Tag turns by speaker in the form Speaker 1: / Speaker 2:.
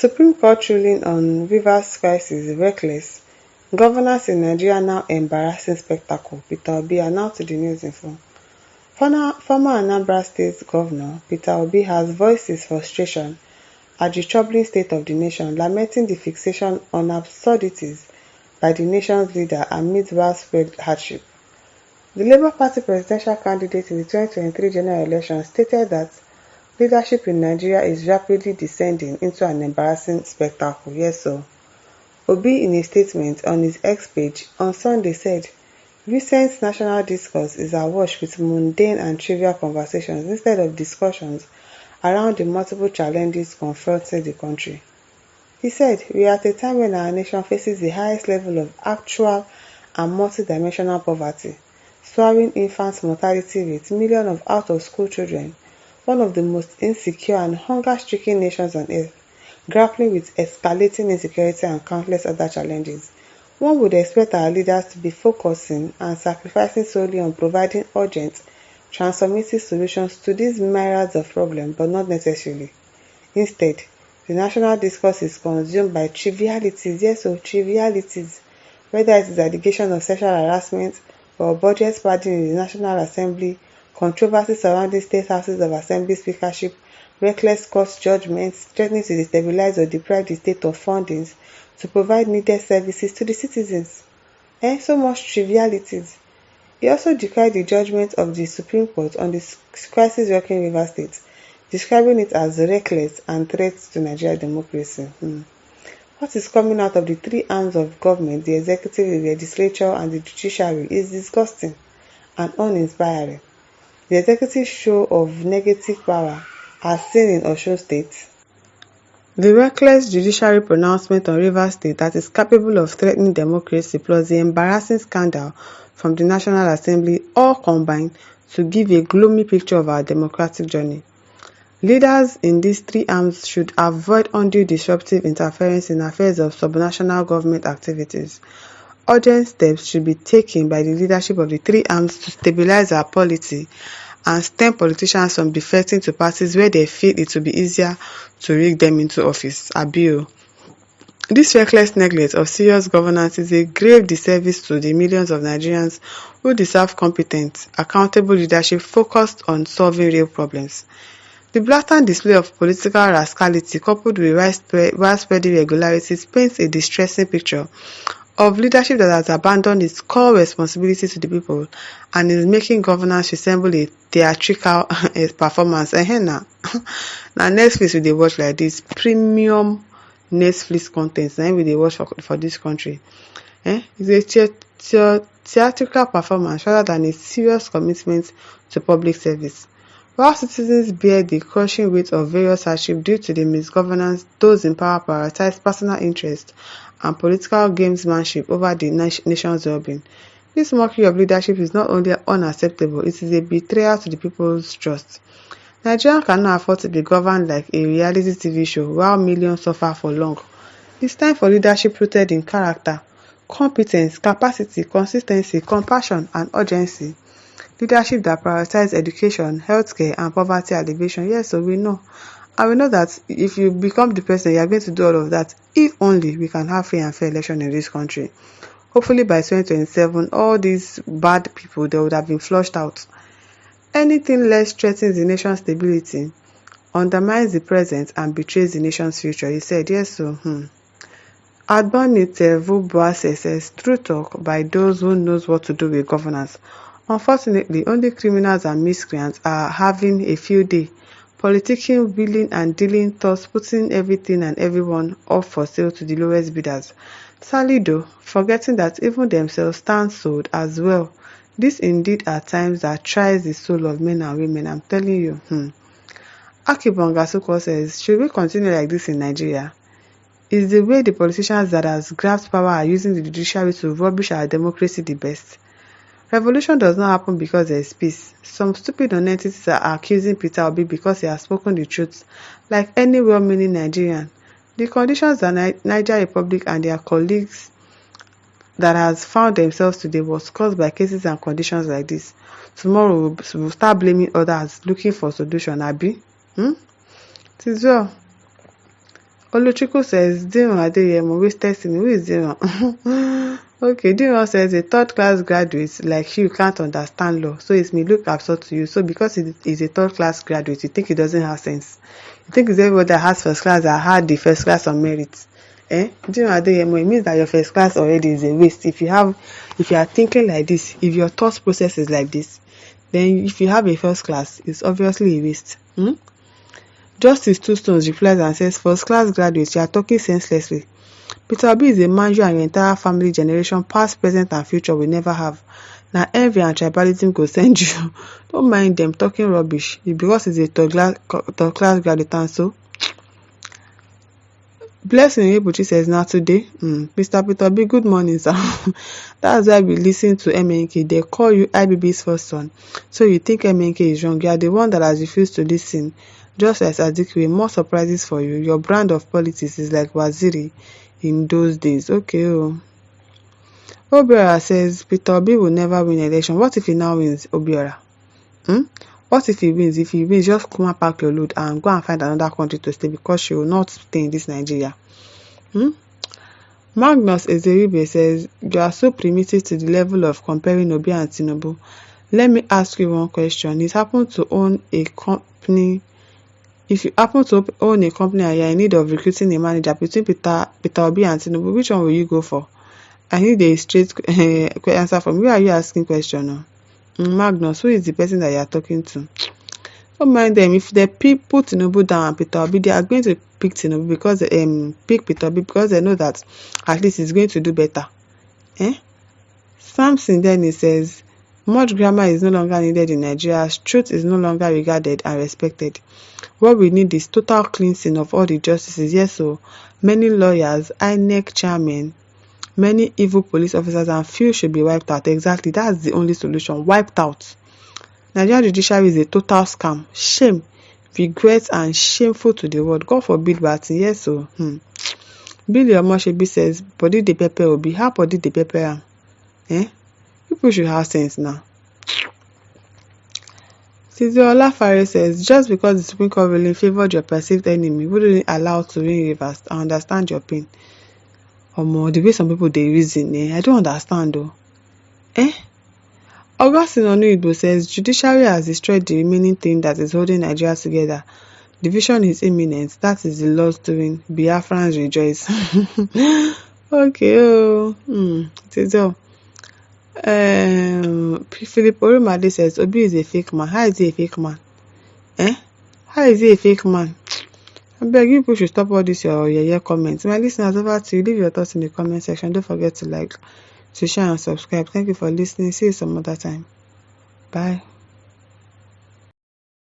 Speaker 1: Supreme Court ruling on Rivers crisis reckless. Governance in Nigeria now embarrassing spectacle. Peter Obi are now to the news info. Former Anambra State Governor Peter Obi has voiced his frustration at the troubling state of the nation, lamenting the fixation on absurdities by the nation's leader amid widespread hardship. The Labour Party presidential candidate in the 2023 general election stated that leadership in Nigeria is rapidly descending into an embarrassing spectacle. Yes, so Obi, in a statement on his X page on Sunday, said, "Recent national discourse is awash with mundane and trivial conversations instead of discussions around the multiple challenges confronting the country." He said, "We are at a time when our nation faces the highest level of actual and multidimensional poverty, soaring infant mortality rates, millions of out-of-school children, one of the most insecure and hunger-stricken nations on earth, grappling with escalating insecurity and countless other challenges. One would expect our leaders to be focusing and sacrificing solely on providing urgent, transformative solutions to these myriads of problems, but not necessarily. Instead, the national discourse is consumed by trivialities, yes, so trivialities, whether it is allegation of sexual harassment or budget padding in the National Assembly, controversy surrounding state houses of assembly speakership, reckless court judgments threatening to destabilize or deprive the state of fundings to provide needed services to the citizens. So much trivialities." He also decried the judgment of the Supreme Court on the crisis-rocking Rivers State, describing it as reckless and threat to Nigerian democracy. What is coming out of the three arms of government, the executive, the legislature, and the judiciary, is disgusting and uninspiring. The executive show of negative power, as seen in Osun State. The reckless judiciary pronouncement on Rivers State that is capable of threatening democracy, plus the embarrassing scandal from the National Assembly, all combined to give a gloomy picture of our democratic journey. Leaders in these three arms should avoid undue disruptive interference in affairs of subnational government activities. Urgent steps should be taken by the leadership of the three arms to stabilize our polity and stem politicians from defecting to parties where they feel it will be easier to rig them into office. Abio. This reckless neglect of serious governance is a grave disservice to the millions of Nigerians who deserve competent, accountable leadership focused on solving real problems. The blatant display of political rascality coupled with widespread irregularities paints a distressing picture of leadership that has abandoned its core responsibility to the people and is making governance resemble a theatrical performance. Now Netflix we dey watch like this, premium Netflix content na we dey watch for this country. It's a theatrical performance rather than a serious commitment to public service. While citizens bear the crushing weight of various hardships due to the misgovernance, those in power prioritize personal interest and political gamesmanship over the nation's well-being. This mockery of leadership is not only unacceptable, it is a betrayal to the people's trust. Nigeria cannot afford to be governed like a reality TV show while millions suffer for long. It's time for leadership rooted in character, competence, capacity, consistency, compassion, and urgency. Leadership that prioritizes education, healthcare, and poverty alleviation. Yes, so we know. And we know that if you become the president, you are going to do all of that if only we can have free and fair election in this country. Hopefully by 2027, all these bad people, they would have been flushed out. Anything less threatens the nation's stability, undermines the present, and betrays the nation's future. He said, yes, so, Adbonite Fubara says, true talk by those who knows what to do with governance. Unfortunately, only criminals and miscreants are having a field day, politicking, wheeling and dealing, thus putting everything and everyone up for sale to the lowest bidders. Sadly though, forgetting that even themselves stand sold as well. This indeed are times that tries the soul of men and women, I'm telling you. Akibongasuko says, should we continue like this in Nigeria? Is the way the politicians that has grabbed power are using the judiciary to rubbish our democracy the best? Revolution does not happen because there is peace. Some stupid non-entities are accusing Peter Obi because he has spoken the truth, like any well-meaning Nigerian. The conditions that Niger Republic and their colleagues that has found themselves today was caused by cases and conditions like this. Tomorrow we'll start blaming others, looking for solution, Abi. It is well. Oluchukwu says, Diran Adeyemo wasted me. Who is Diran? Okay, Diran says a third class graduate like you can't understand law, so it may look absurd to you. So because he is a third class graduate, you think he doesn't have sense. You think it's everybody that has first class that had the first class on merit. Diran Adeyemo, it means that your first class already is a waste. If you are thinking like this, if your thought process is like this, then if you have a first class, it's obviously a waste. Justice Two Stones replies and says, first class graduates, you are talking senselessly. Peter Obi is a man you and your entire family generation, past, present and future, will never have. Now envy and tribalism go send you. Don't mind them talking rubbish. Because it's a third class graduate and so. Blessing Ibuchi says, now today, Mr. Peter Obi, good morning, sir. That's why we listen to MNK. They call you IBB's first son. So you think MNK is wrong. You are the one that has refused to listen. Just as Azikiwe, more surprises for you. Your brand of politics is like Waziri in those days. Okay. Obiora says, Peter Obi will never win election. What if he now wins, Obiora? What if he wins? If he wins, just come and pack your load and go and find another country to stay because she will not stay in this Nigeria. Magnus Ezeribe says, you are so primitive to the level of comparing Obi and Tinubu. Let me ask you one question. If you happen to own a company and you are in need of recruiting a manager between Peter Obi and Tinubu, which one will you go for? I need a straight answer from you. Where are you asking question? Magnus, who is the person that you are talking to? Don't mind them. If they put Tinubu down and Peter Obi, they are going to pick Tinubu because pick Peter Obi because they know that at least he's going to do better. Samson then he says, much grammar is no longer needed in Nigeria as truth is no longer regarded and respected. What we need is total cleansing of all the justices. Yes, so many lawyers, INEC chairmen, many evil police officers and few should be wiped out. Exactly, that's the only solution. Wiped out. Nigerian judiciary is a total scam. Shame, regret and shameful to the world. God forbid, but yes, so Billy Omoshebi says, body the pepper will be how body the pepper. People should have sense now. Siziola Fare says, just because the Supreme Court ruling favored your perceived enemy wouldn't allow to win reverse. I understand your pain. The way some people they reason, I don't understand though. Augustine Onuigbo says, judiciary has destroyed the remaining thing that is holding Nigeria together. Division is imminent. That is the Lord's doing. Biafrans rejoice. Okay, it is all. Philip Orumade says, Obi is a fake man. How is he a fake man? How is he a fake man? I beg you people should stop all this your comments. My listeners, over to you. Leave your thoughts in the comment section. Don't forget to like, to share and subscribe. Thank you for listening. See you some other time. Bye.